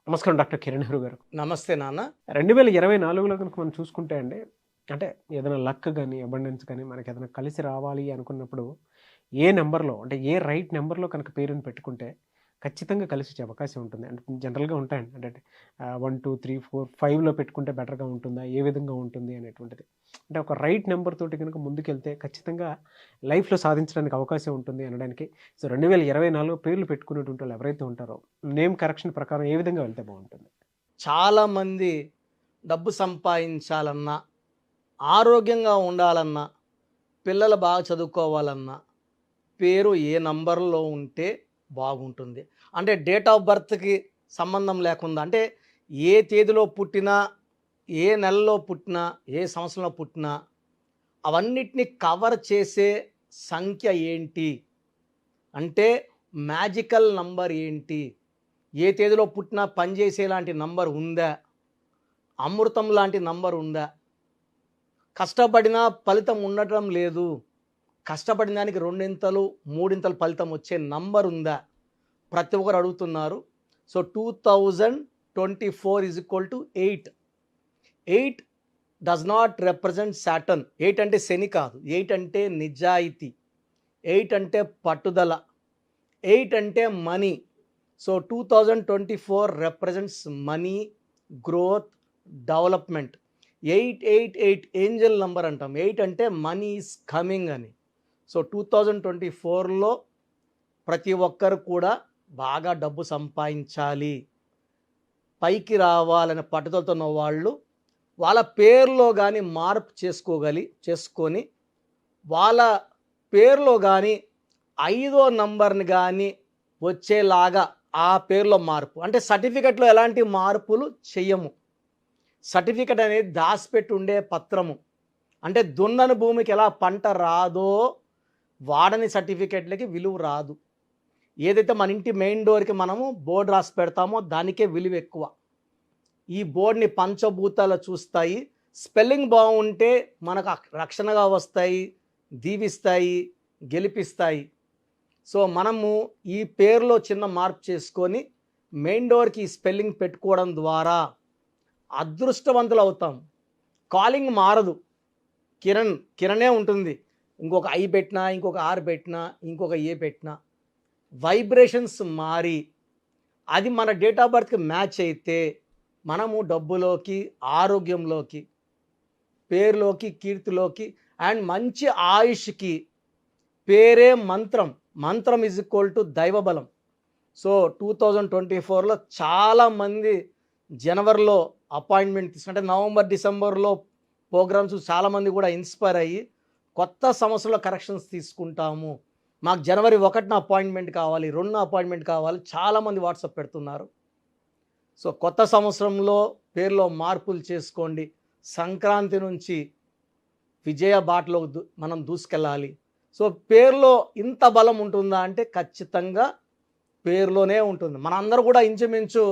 నమస్కారం డాక్టర్ కిరణ్ నెహ్రూ గారు. నమస్తే నాన్న. 2024లో కనుక మనం చూసుకుంటే అండి, అంటే ఏదైనా లక్ గాని, అబండెన్స్ గాని మనకేదైనా కలిసి రావాలి అనుకున్నప్పుడు, ఏ నంబర్‌లో అంటే ఏ రైట్ నంబర్‌లో కనుక పేరుని పెట్టుకుంటే ఖచ్చితంగా కలిసొచ్చే అవకాశం ఉంటుంది. అంటే జనరల్‌గా ఉంటాయండి. అంటే 1, 2, 3, 4, 5లో పెట్టుకుంటే బెటర్‌గా ఉంటుందా? ఏ విధంగా ఉంటుంది అనేటువంటిది. అంటే ఒక రైట్ నంబర్ తోటి గనుక ముందుకెళ్తే ఖచ్చితంగా లైఫ్‌లో సాధించడానికి అవకాశం ఉంటుంది అనడానికి. సో, 2024 పేర్లు పెట్టుకునేటువంటి వాళ్ళు ఎవరైతే ఉంటారో, నేమ్ కరెక్షన్ ప్రకారం ఏ విధంగా వెళ్తే బావుంటుంది? చాలామంది డబ్బు సంపాదించాలన్నా, ఆరోగ్యంగా ఉండాలన్నా, పిల్లలు బాగా చదువుకోవాలన్నా, పేరు ఏ నంబర్‌లో ఉంటే బాగుంటుంది. అంటే డేట్ ఆఫ్ బర్త్‌కి సంబంధం లేకుండా అంటే ఏ తేదీలో పుట్టినా, ఏ నెలలో పుట్టినా, ఏ సంవత్సరంలో పుట్టినా అవన్నిటిని కవర్ చేసే సంఖ్య ఏంటి? అంటే మ్యాజికల్ నంబర్ ఏంటి? ఏ తేదీలో పుట్టినా పనిచేసేలాంటి నంబర్ ఉందా? అమృతం లాంటి నంబర్ ఉందా? కష్టపడినా ఫలితం ఉండటం లేదు. కష్టపడిన దానికి రెండింతలు, మూడింతలు ఫలితం వచ్చే నంబర్ ఉందా? ప్రతి ఒక్కరు అడుగుతున్నారు. So, 2024 is equal to 8. 8 does not represent Saturn. 8 అంటే శని కాదు. 8 అంటే నిజాయితీ. 8 అంటే పట్టుదల. 8 అంటే money. So, 2024 represents money, growth, development. 888 Angel number అంటాం. 8 అంటే మనీ ఈజ్ కమింగ్ అని. సో, 2024లో ప్రతి ఒక్కరు కూడా బాగా డబ్బు సంపాదించాలి, పైకి రావాలనే పట్టుదలతో ఉన్న వాళ్ళు వాళ్ళ పేరులో గానీ మార్పు చేసుకొని వాళ్ళ పేరులో గానీ 5వ నంబర్‌ని గానీ వచ్చేలాగా ఆ పేరులో మార్పు. అంటే సర్టిఫికేట్‌లో ఎలాంటి మార్పులు చెయ్యము. సర్టిఫికేట్ అనేది దాసిపెట్టి ఉండే పత్రము. అంటే దున్నని భూమికి ఎలా పంట రాదో వాడని సర్టిఫికేట్లకి విలువ రాదు. ఏదైతే మన ఇంటి మెయిన్ డోర్‌కి మనము బోర్డ్ రాసి పెడతామో దానికే విలువ ఎక్కువ. ఈ బోర్డ్‌ని పంచభూతాలు చూస్తాయి. స్పెల్లింగ్ బాగుంటే మనకు రక్షణగా వస్తాయి, దీవిస్తాయి, గెలిపిస్తాయి. సో, మనము ఈ పేరులో చిన్న మార్పు చేసుకొని మెయిన్ డోర్‌కి స్పెల్లింగ్ పెట్టుకోవడం ద్వారా అదృష్టవంతులు అవుతాం. కాలింగ్ మారదు. కిరణే ఉంటుంది. ఇంకొక ఐ పెట్టినా, ఇంకొక ఆర్ పెట్టినా, ఇంకొక ఏ పెట్టినా వైబ్రేషన్స్ మారి అది మన డేట్ ఆఫ్ బర్త్‌కి మ్యాచ్ అయితే మనము డబ్బులోకి, ఆరోగ్యంలోకి, పేరులోకి, కీర్తిలోకి అండ్ మంచి ఆయుష్‌కి పేరే మంత్రం. మంత్రం ఈజ్ ఈక్వల్ టు దైవబలం. సో, 2024లో చాలామంది జనవరిలో అపాయింట్మెంట్ తీసుకుంటే నవంబర్, డిసెంబర్లో ప్రోగ్రామ్స్ చాలామంది కూడా ఇన్స్పైర్ అయ్యి కొత్త సంవత్సరంలో కరెక్షన్స్ తీసుకుంటాము. మాకు జనవరి 1న అపాయింట్మెంట్ కావాలి, 2న అపాయింట్మెంట్ కావాలి చాలామంది వాట్సాప్ పెడుతున్నారు. సో, కొత్త సంవత్సరంలో పేరులో మార్పులు చేసుకోండి. సంక్రాంతి నుంచి విజయ బాటలో మనం దూసుకెళ్ళాలి. సో, పేరులో ఇంత బలం ఉంటుందా అంటే ఖచ్చితంగా పేరులోనే ఉంటుంది. మనందరూ కూడా ఇంచుమించు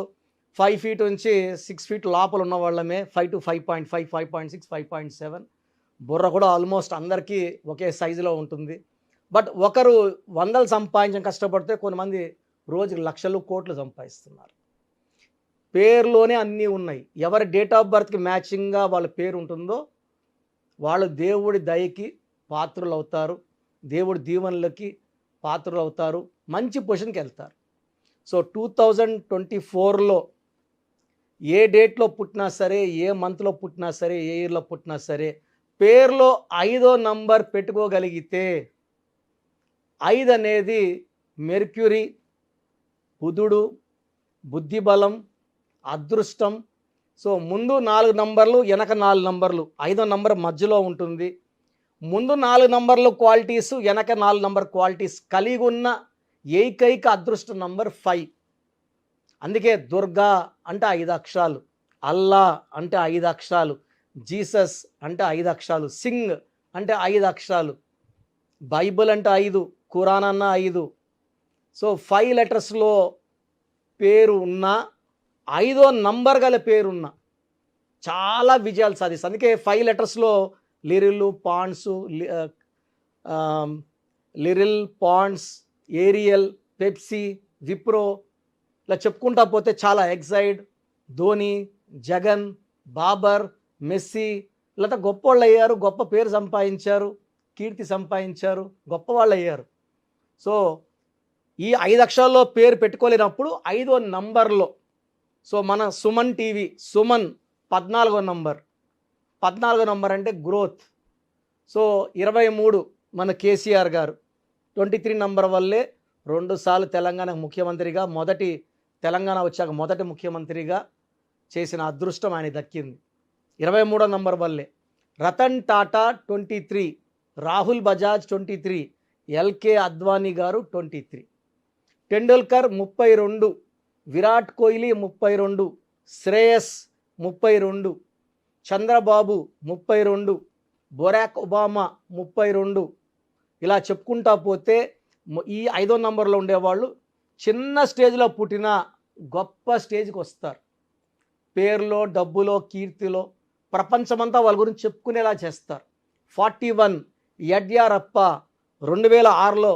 5 ఫీట్ నుంచి 6 ఫీట్ లోపల ఉన్న వాళ్ళమే. 5-5.5, 5.6, 5.7 బుర్ర కూడా ఆల్మోస్ట్ అందరికీ ఒకే సైజులో ఉంటుంది. బట్ ఒకరు వందలు సంపాదించడం కష్టపడితే కొంతమంది రోజుకి లక్షలు, కోట్లు సంపాదిస్తున్నారు. పేరులోనే అన్నీ ఉన్నాయి. ఎవరి డేట్ ఆఫ్ బర్త్‌కి మ్యాచింగ్‌గా వాళ్ళ పేరు ఉంటుందో వాళ్ళు దేవుడి దయకి పాత్రులవుతారు. దేవుడి దీవెనలకి పాత్రులవుతారు. మంచి పొజిషన్‌కి వెళ్తారు. సో, 2024లో ఏ డేట్‌లో పుట్టినా సరే, ఏ మంత్‌లో పుట్టినా సరే, ఏ ఇయర్‌లో పుట్టినా సరే పేరులో 5వ నంబర్ పెట్టుకోగలిగితే 5 అనేది మెర్క్యూరీ, బుధుడు, బుద్ధిబలం, అదృష్టం. సో, ముందు 4 నంబర్లు, వెనక 4 నంబర్లు. 5వ నంబర్ మధ్యలో ఉంటుంది. ముందు 4 నంబర్లు క్వాలిటీసు, వెనక 4 నంబర్ క్వాలిటీస్ కలిగి ఉన్న ఏకైక అదృష్ట నంబర్ 5. అందుకే దుర్గా అంటే 5 అక్షరాలు, అల్లా అంటే 5 అక్షరాలు, జీసస్ అంటే 5 అక్షరాలు, సింగ్ అంటే 5 అక్షరాలు, బైబిల్ అంటే 5, ఖురాన్ అన్న 5. సో, 5 లెటర్స్లో పేరు ఉన్న 5వ నంబర్ గల పేరున్న చాలా విజయాలు సాధిస్తుంది. అందుకే 5 లెటర్స్లో Liril, Pond's, Ariel, Pepsi, Wipro ఇలా చెప్పుకుంటా పోతే చాలా ఎగ్జైడ్, ధోని, జగన్, బాబర్, మెస్సీ ఇలా గొప్ప వాళ్ళు అయ్యారు, గొప్ప పేరు సంపాదించారు, కీర్తి సంపాదించారు, గొప్ప వాళ్ళు అయ్యారు. సో ఈ 5 అక్షరాల్లో పేరు పెట్టుకోలేనప్పుడు 5వ నంబర్లో, సో మన సుమన్ టీవీ, సుమన్ 14వ నంబర్. 14వ నంబర్ అంటే గ్రోత్. సో 23 మన కేసీఆర్ గారు. 23 నంబర్ వల్లే 2 సార్లు తెలంగాణ ముఖ్యమంత్రిగా, తెలంగాణ వచ్చాక మొదటి ముఖ్యమంత్రిగా చేసిన అదృష్టం ఆయన దక్కింది 23వ నంబర్ వల్లే. రతన్ టాటా 23, రాహుల్ బజాజ్ 23, ఎల్కే అద్వానీ గారు 23, టెండూల్కర్ 32, విరాట్ కోహ్లీ 32, శ్రేయస్ 32, చంద్రబాబు 32, బొరాక్ ఒబామా 32. ఇలా చెప్పుకుంటా పోతే ఈ 5వ నంబర్లో ఉండేవాళ్ళు చిన్న స్టేజ్లో పుట్టిన గొప్ప స్టేజ్కి వస్తారు. పేరులో, డబ్బులో, కీర్తిలో ప్రపంచమంతా వాళ్ళ గురించి చెప్పుకునేలా చేస్తారు. 41 యడ్యూరప్ప. 2006లో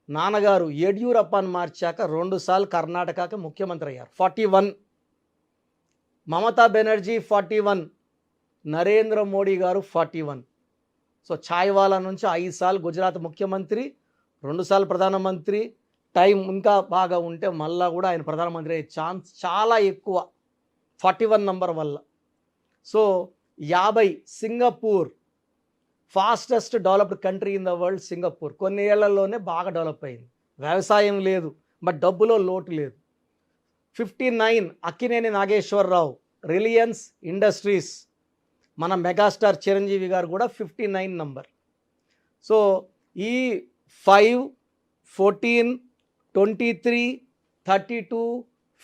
నాన్నగారు యడ్యూరప్పని మార్చాక 2 సార్లు కర్ణాటకకి ముఖ్యమంత్రి అయ్యారు. 41 మమతా బెనర్జీ. 41 నరేంద్ర మోడీ గారు. 41 సో ఛాయ్వాలా నుంచి 5 సార్లు గుజరాత్ ముఖ్యమంత్రి, 2 సార్లు ప్రధానమంత్రి. టైం ఇంకా బాగా ఉంటే మళ్ళా కూడా ఆయన ప్రధానమంత్రి అయ్యే ఛాన్స్ చాలా ఎక్కువ 41 నంబర్ వల్ల. So 50 Singapore. Fastest developed country in the world Singapore. కొన్ని ఏళ్లలోనే బాగా డెవలప్ అయింది. వ్యవసాయం లేదు, బట్ డబ్బులో లోటు లేదు. 59 అక్కినేని నాగేశ్వరరావు, రిలయన్స్ ఇండస్ట్రీస్. మన మెగాస్టార్ చిరంజీవి గారు కూడా 59 నంబర్. సో ఈ 5, 14, 23, 32,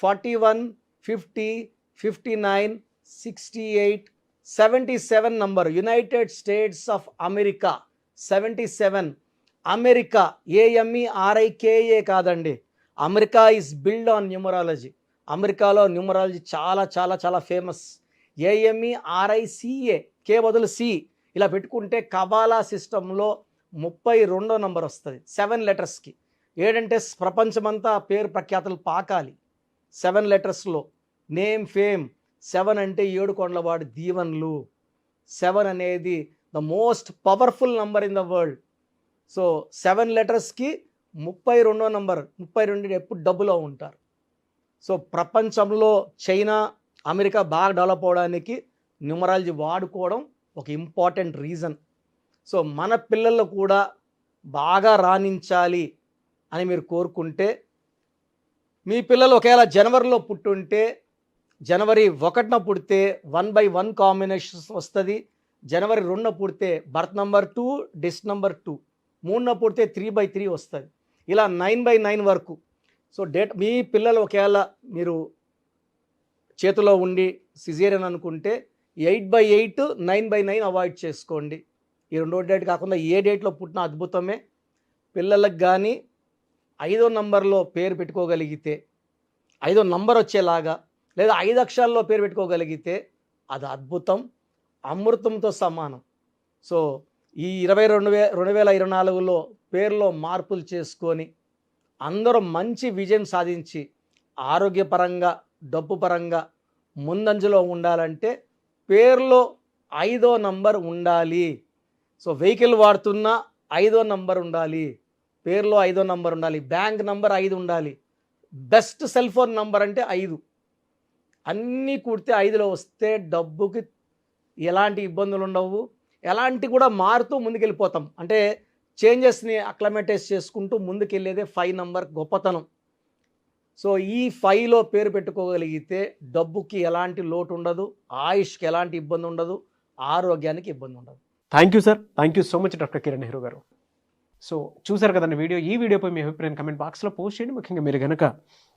41, 50, 59, 68, 77 number. United states of America 77. America AMERIKA కాదండి. America is build on numerology. అమెరికాలో న్యూమరాలజీ చాలా చాలా చాలా ఫేమస్. AMERICA, కే బదులు సి ఇలా పెట్టుకుంటే కబాలా సిస్టంలో 32వ నంబర్ వస్తుంది 7 లెటర్స్కి. 7 అంటే ప్రపంచమంతా పేరు ప్రఖ్యాతులు పాకాలి 7 లెటర్స్లో. Name, fame. 7 అంటే 7 కొండలవాడు దీవెన్లు. 7 అనేది the most powerful number in the world. So 7 లెటర్స్కి 32వ నంబర్. 32 ఎప్పుడు డబ్బులో ఉంటారు. సో ప్రపంచంలో చైనా, అమెరికా బాగా డెవలప్ అవడానికి న్యూమరాలజీ వాడుకోవడం ఒక ఇంపార్టెంట్ రీజన్. సో మన పిల్లలు కూడా బాగా రాణించాలి అని మీరు కోరుకుంటే, మీ పిల్లలు ఒకవేళ జనవరిలో పుట్టుంటే జనవరి 1న పుడితే 1/1 కాంబినేషన్స్ వస్తుంది. జనవరి 2న పుడితే బర్త్ నంబర్ 2, డిస్ నంబర్ 2. 3న పుడితే 3/3 వస్తుంది. ఇలా 9/9 వరకు. సో మీ పిల్లలు ఒకవేళ మీరు చేతిలో ఉండి సిజేరియన్ అనుకుంటే 8/8, 9/9 అవాయిడ్ చేసుకోండి. ఈ 2వ డేట్ కాకుండా ఏ డేట్లో పుట్టిన అద్భుతమే. పిల్లలకు కానీ 5వ నంబర్లో పేరు పెట్టుకోగలిగితే, 5వ నంబర్ వచ్చేలాగా, లేదా 5 అక్షరాల్లో పేరు పెట్టుకోగలిగితే అది అద్భుతం, అమృతంతో సమానం. సో ఈ 2024లో పేరులో మార్పులు చేసుకొని అందరూ మంచి విజయం సాధించి ఆరోగ్యపరంగా, డబ్బు పరంగా ముందంజలో ఉండాలంటే పేరులో 5వ నంబర్ ఉండాలి. సో వెహికల్ వాడుతున్న 5వ నంబర్ ఉండాలి, పేరులో 5వ నంబర్ ఉండాలి, బ్యాంక్ నంబర్ 5 ఉండాలి, బెస్ట్ సెల్ ఫోన్ నంబర్ అంటే 5. అన్నీ కూడితే 5లో వస్తే డబ్బుకి ఎలాంటి ఇబ్బందులు ఉండవు. ఎలాంటి కూడా మారుతూ ముందుకెళ్ళిపోతాం. అంటే చేంజెస్ని అక్లమేటైజ్ చేసుకుంటూ ముందుకెళ్ళేదే 5 నంబర్ గొప్పతనం. సో ఈ 5లో పేరు పెట్టుకోగలిగితే డబ్బుకి ఎలాంటి లోటు ఉండదు, ఆయుష్కి ఎలాంటి ఇబ్బంది ఉండదు, ఆరోగ్యానికి ఇబ్బంది ఉండదు. Thank you sir. Thank you so much doctor Kiran Nehru గారు. సో చూసారు కదండి వీడియో. ఈ వీడియోపై మీ అభిప్రాయం కమెంట్ బాక్స్లో పోస్ట్ చేయండి. ముఖ్యంగా మీరు కనుక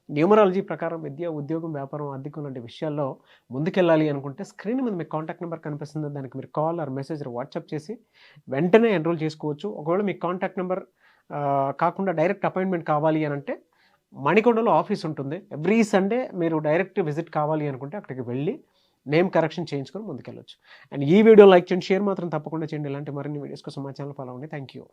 న్యూమరాలజీ ప్రకారం విద్య, ఉద్యోగం, వ్యాపారం, ఆర్థికం లాంటి విషయాల్లో ముందుకెళ్ళాలి అనుకుంటే స్క్రీన్ మీద మీకు కాంటాక్ట్ నెంబర్ కనిపిస్తుంది. దానికి మీరు కాల్ ఆర్ మెసేజ్ వాట్సాప్ చేసి వెంటనే ఎన్రోల్ చేసుకోవచ్చు. ఒకవేళ మీకు కాంటాక్ట్ నెంబర్ కాకుండా డైరెక్ట్ అపాయింట్మెంట్ కావాలి అని అంటే మణికొండలో ఆఫీస్ ఉంటుంది. ఎవ్రీ సండే మీరు డైరెక్ట్ విజిట్ కావాలి అనుకుంటే అక్కడికి వెళ్ళి నేమ్ కరెక్షన్ చేయించుకొని ముందుకెళ్ళొచ్చు. అండ్ ఈ వీడియో లైక్ చేయండి, షేర్ మాత్రం తప్పకుండా చేయండి. ఇలాంటి మరిన్ని వీడియోస్ కోసం మా ఛానల్ ఫాలో అవ్వండి. Thank you.